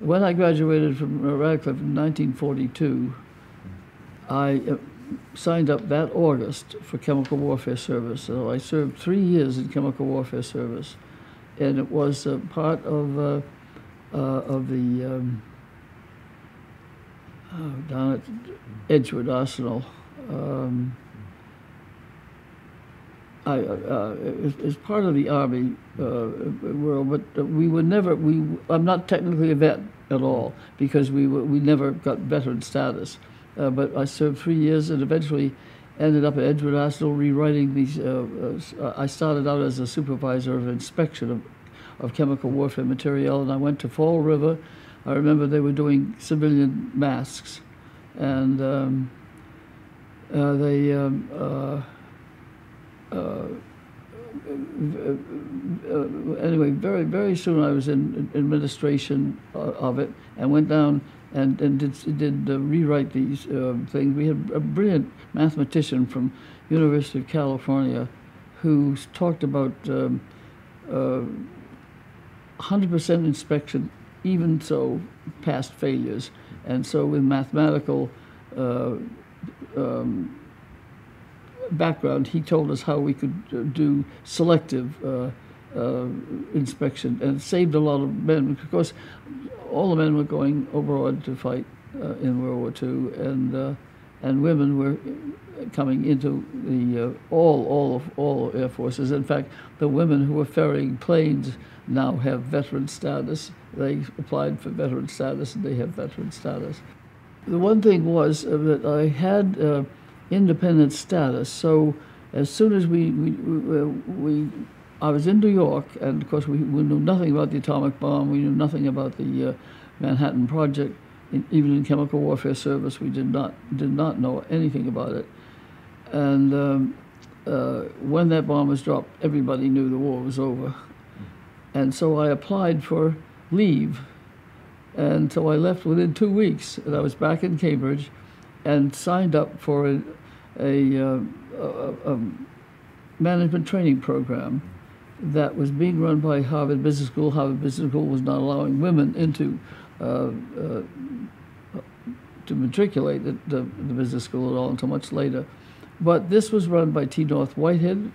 When I graduated from Radcliffe in 1942, I signed up that August for chemical warfare service. So I served 3 years in chemical warfare service, and it was part of the down at Edgewood Arsenal. It's part of the Army world, but we were never. I'm not technically a vet at all because we never got veteran status. But I served 3 years and eventually ended up at Edgewood Arsenal rewriting these. I started out as a supervisor of inspection of chemical warfare material, and I went to Fall River. I remember they were doing civilian masks, and anyway, very soon I was in administration of it, and went down and did rewrite these things. We had a brilliant mathematician from University of California who talked about 100% inspection, even so past failures. And so with mathematical background, he told us how we could do selective inspection, and it saved a lot of men. Of course, all the men were going abroad to fight in World War II, and women were coming into the all air forces. In fact, the women who were ferrying planes now have veteran status. They applied for veteran status, and they have veteran status. The one thing was that I had independent status. So as soon as I was in New York, and of course we knew nothing about the atomic bomb. We knew nothing about the Manhattan Project. Even in chemical warfare service, we did not know anything about it. And when that bomb was dropped, everybody knew the war was over. And so I applied for leave, and so I left within 2 weeks, and I was back in Cambridge, and signed up for a management training program that was being run by Harvard Business School. Harvard Business School was not allowing women into to matriculate at the business school at all until much later. But this was run by T. North Whitehead,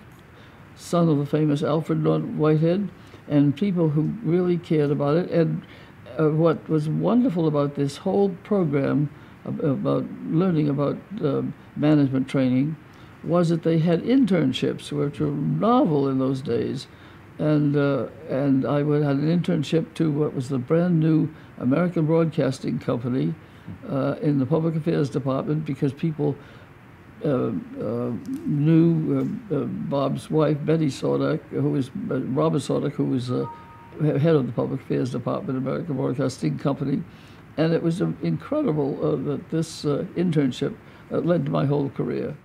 son of the famous Alfred North Whitehead, and people who really cared about it. And what was wonderful about this whole program about learning about management training was that they had internships, which were novel in those days. And I had an internship to what was the brand new American Broadcasting Company in the Public Affairs Department, because people knew Bob's wife, Betty Sordak, who was Robert Sordak, who was head of the Public Affairs Department, American Broadcasting Company. And it was incredible that this internship led to my whole career.